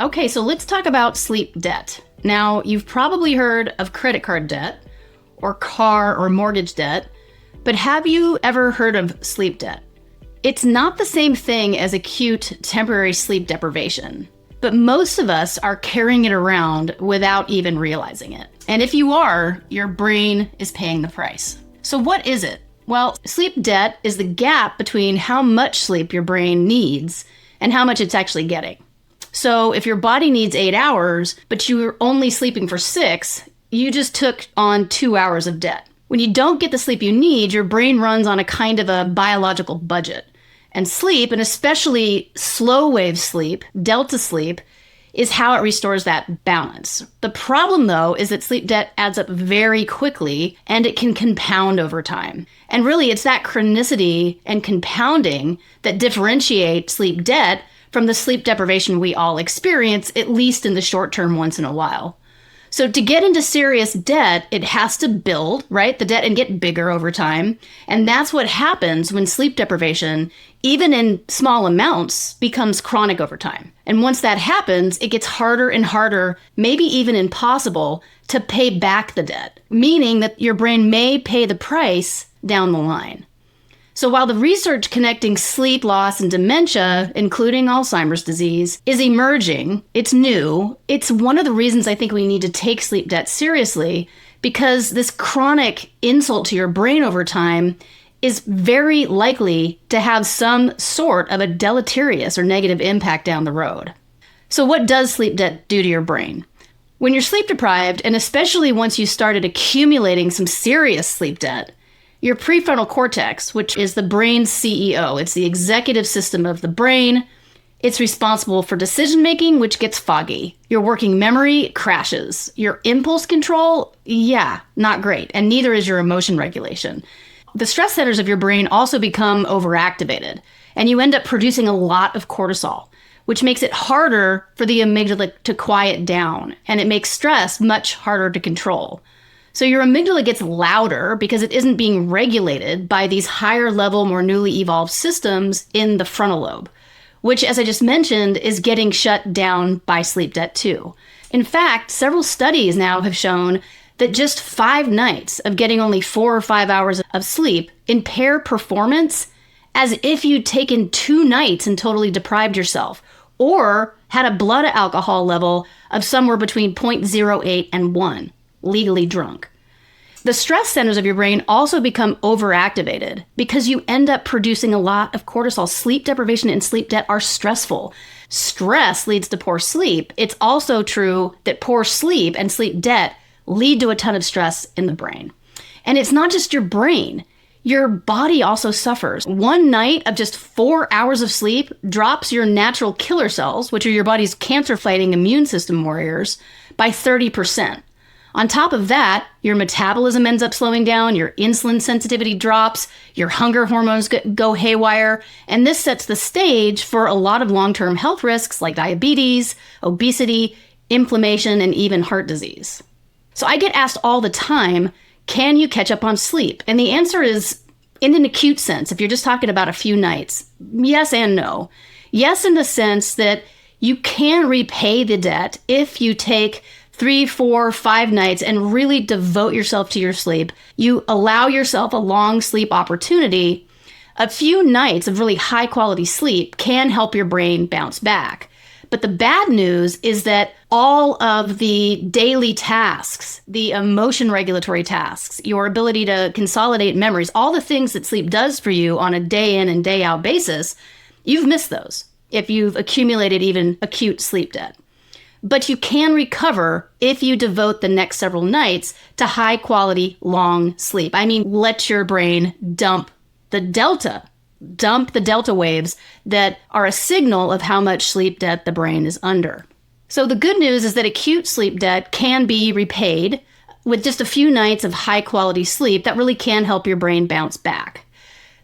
Okay, so let's talk about sleep debt. Now, you've probably heard of credit card debt or car or mortgage debt, but have you ever heard of sleep debt? It's not the same thing as acute temporary sleep deprivation, but most of us are carrying it around without even realizing it. And if you are, your brain is paying the price. So what is it? Well, sleep debt is the gap between how much sleep your brain needs and how much it's actually getting. So if your body needs 8 hours, but you're only sleeping for 6, you just took on 2 hours of debt. When you don't get the sleep you need, your brain runs on a kind of a biological budget. And sleep, and especially slow wave sleep, delta sleep, is how it restores that balance. The problem, though, is that sleep debt adds up very quickly and it can compound over time. And really, it's that chronicity and compounding that differentiate sleep debt from the sleep deprivation we all experience, at least in the short term once in a while. So to get into serious debt, it has to build, right, the debt and get bigger over time. And that's what happens when sleep deprivation, even in small amounts, becomes chronic over time. And once that happens, it gets harder and harder, maybe even impossible, to pay back the debt, meaning that your brain may pay the price down the line. So while the research connecting sleep loss and dementia, including Alzheimer's disease, is emerging, it's new, it's one of the reasons I think we need to take sleep debt seriously, because this chronic insult to your brain over time is very likely to have some sort of a deleterious or negative impact down the road. So what does sleep debt do to your brain? When you're sleep deprived, and especially once you started accumulating some serious sleep debt, your prefrontal cortex, which is the brain's CEO, it's the executive system of the brain. It's responsible for decision-making, which gets foggy. Your working memory crashes. Your impulse control, not great. And neither is your emotion regulation. The stress centers of your brain also become overactivated, and you end up producing a lot of cortisol, which makes it harder for the amygdala to quiet down, and it makes stress much harder to control. So your amygdala gets louder because it isn't being regulated by these higher level, more newly evolved systems in the frontal lobe, which, as I just mentioned, is getting shut down by sleep debt too. In fact, several studies now have shown that just 5 nights of getting only 4 or 5 hours of sleep impair performance as if you'd taken 2 nights and totally deprived yourself, or had a blood alcohol level of somewhere between 0.08 and 1. Legally drunk. The stress centers of your brain also become overactivated because you end up producing a lot of cortisol. Sleep deprivation and sleep debt are stressful. Stress leads to poor sleep. It's also true that poor sleep and sleep debt lead to a ton of stress in the brain. And it's not just your brain. Your body also suffers. 1 night of just 4 hours of sleep drops your natural killer cells, which are your body's cancer-fighting immune system warriors, by 30%. On top of that, your metabolism ends up slowing down, your insulin sensitivity drops, your hunger hormones go haywire, and this sets the stage for a lot of long-term health risks like diabetes, obesity, inflammation, and even heart disease. So I get asked all the time, can you catch up on sleep? And the answer is, in an acute sense, if you're just talking about a few nights, yes and no. Yes, in the sense that you can repay the debt if you take 3, 4, 5 nights and really devote yourself to your sleep. You allow yourself a long sleep opportunity. A few nights of really high quality sleep can help your brain bounce back. But the bad news is that all of the daily tasks, the emotion regulatory tasks, your ability to consolidate memories, all the things that sleep does for you on a day in and day out basis, you've missed those if you've accumulated even acute sleep debt. But you can recover if you devote the next several nights to high quality, long sleep. I mean, let your brain dump the delta waves that are a signal of how much sleep debt the brain is under. So the good news is that acute sleep debt can be repaid with just a few nights of high quality sleep that really can help your brain bounce back.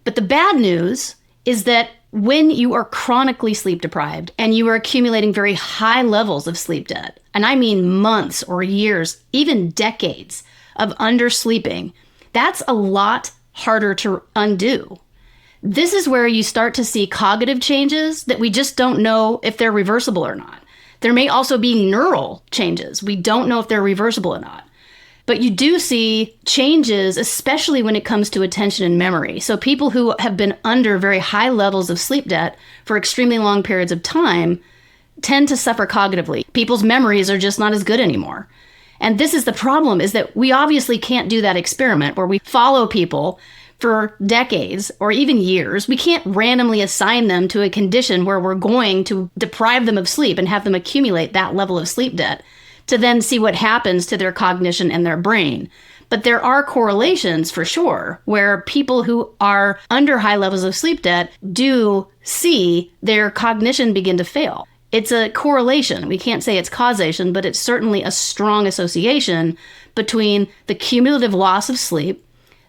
But the bad news is that when you are chronically sleep deprived and you are accumulating very high levels of sleep debt, and I mean months or years, even decades of undersleeping, that's a lot harder to undo. This is where you start to see cognitive changes that we just don't know if they're reversible or not. There may also be neural changes. We don't know if they're reversible or not. But you do see changes, especially when it comes to attention and memory. So people who have been under very high levels of sleep debt for extremely long periods of time tend to suffer cognitively. People's memories are just not as good anymore. And this is the problem, is that we obviously can't do that experiment where we follow people for decades or even years. We can't randomly assign them to a condition where we're going to deprive them of sleep and have them accumulate that level of sleep debt to then see what happens to their cognition and their brain. But there are correlations for sure where people who are under high levels of sleep debt do see their cognition begin to fail. It's a correlation. We can't say it's causation, but it's certainly a strong association between the cumulative loss of sleep,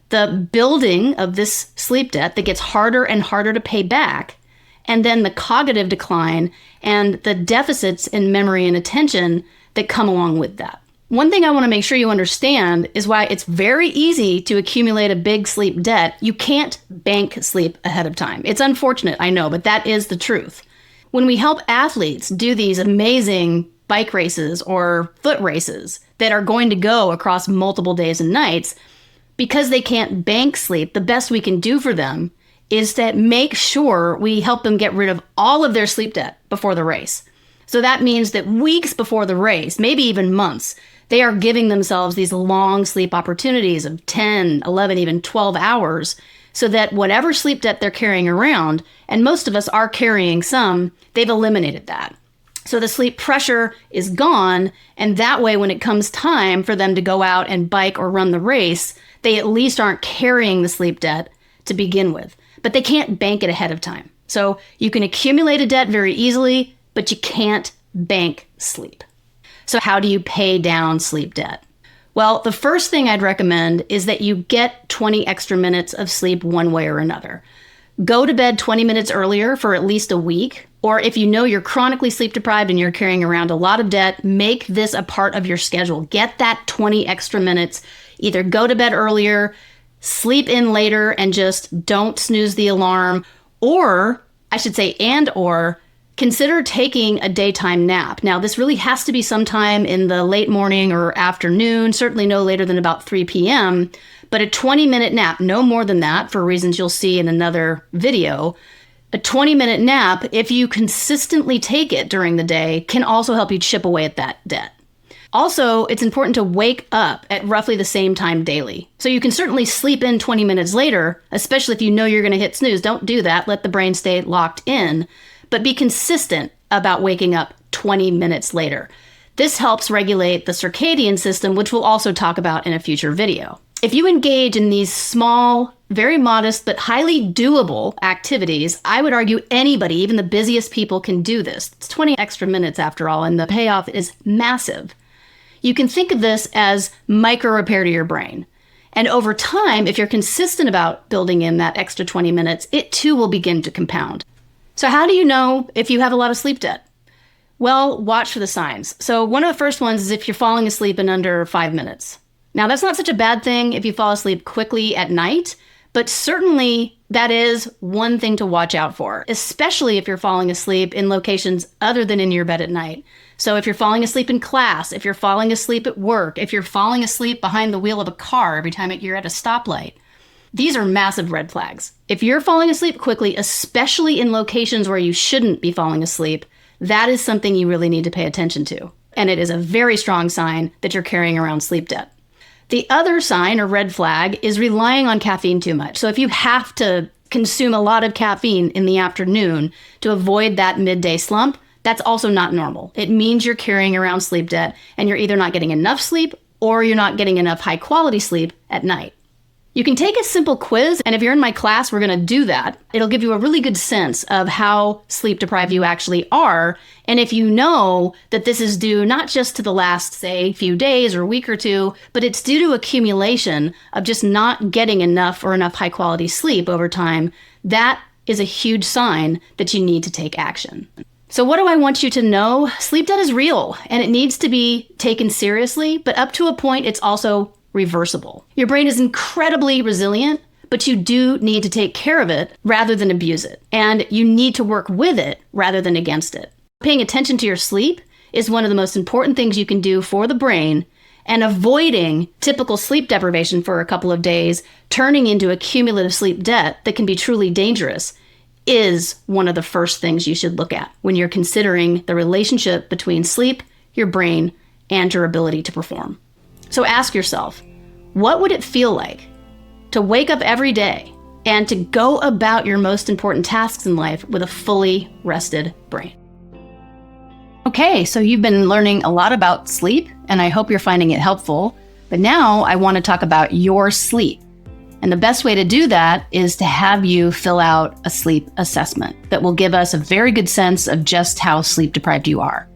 the building of this sleep debt that gets harder and harder to pay back, and then the cognitive decline and the deficits in memory and attention that come along with that. One thing I want to make sure you understand is why it's very easy to accumulate a big sleep debt. You can't bank sleep ahead of time. It's unfortunate, I know, but that is the truth. When we help athletes do these amazing bike races or foot races that are going to go across multiple days and nights, because they can't bank sleep, the best we can do for them is to make sure we help them get rid of all of their sleep debt before the race. So that means that weeks before the race, maybe even months, they are giving themselves these long sleep opportunities of 10, 11, even 12 hours, so that whatever sleep debt they're carrying around, and most of us are carrying some, they've eliminated that. So the sleep pressure is gone, and that way when it comes time for them to go out and bike or run the race, they at least aren't carrying the sleep debt to begin with. But they can't bank it ahead of time. So you can accumulate a debt very easily, but you can't bank sleep. So how do you pay down sleep debt? Well, the first thing I'd recommend is that you get 20 extra minutes of sleep one way or another. Go to bed 20 minutes earlier for at least a week, or if you know you're chronically sleep deprived and you're carrying around a lot of debt, make this a part of your schedule. Get that 20 extra minutes. Either go to bed earlier, sleep in later, and just don't snooze the alarm, or consider taking a daytime nap. Now, this really has to be sometime in the late morning or afternoon, certainly no later than about 3 p.m., but a 20-minute nap, no more than that, for reasons you'll see in another video. A 20-minute nap, if you consistently take it during the day, can also help you chip away at that debt. Also, it's important to wake up at roughly the same time daily. So you can certainly sleep in 20 minutes later, especially if you know you're going to hit snooze. Don't do that. Let the brain stay locked in. But be consistent about waking up 20 minutes later. This helps regulate the circadian system, which we'll also talk about in a future video. If you engage in these small, very modest, but highly doable activities, I would argue anybody, even the busiest people, can do this. It's 20 extra minutes after all, and the payoff is massive. You can think of this as micro repair to your brain. And over time, if you're consistent about building in that extra 20 minutes, it too will begin to compound. So how do you know if you have a lot of sleep debt? Well, watch for the signs. So one of the first ones is if you're falling asleep in under 5 minutes. Now, that's not such a bad thing if you fall asleep quickly at night, but certainly that is one thing to watch out for, especially if you're falling asleep in locations other than in your bed at night. So if you're falling asleep in class, if you're falling asleep at work, if you're falling asleep behind the wheel of a car every time you're at a stoplight, these are massive red flags. If you're falling asleep quickly, especially in locations where you shouldn't be falling asleep, that is something you really need to pay attention to. And it is a very strong sign that you're carrying around sleep debt. The other sign or red flag is relying on caffeine too much. So if you have to consume a lot of caffeine in the afternoon to avoid that midday slump, that's also not normal. It means you're carrying around sleep debt and you're either not getting enough sleep or you're not getting enough high quality sleep at night. You can take a simple quiz, and if you're in my class, we're going to do that. It'll give you a really good sense of how sleep deprived you actually are, and if you know that this is due not just to the last, say, few days or week or two, but it's due to accumulation of just not getting enough or enough high-quality sleep over time, that is a huge sign that you need to take action. So what do I want you to know? Sleep debt is real, and it needs to be taken seriously, but up to a point, it's also reversible. Your brain is incredibly resilient, but you do need to take care of it rather than abuse it. And you need to work with it rather than against it. Paying attention to your sleep is one of the most important things you can do for the brain, and avoiding typical sleep deprivation for a couple of days, turning into a cumulative sleep debt that can be truly dangerous, is one of the first things you should look at when you're considering the relationship between sleep, your brain, and your ability to perform. So ask yourself, what would it feel like to wake up every day and to go about your most important tasks in life with a fully rested brain? Okay, so you've been learning a lot about sleep, and I hope you're finding it helpful. But now I want to talk about your sleep. And the best way to do that is to have you fill out a sleep assessment that will give us a very good sense of just how sleep deprived you are.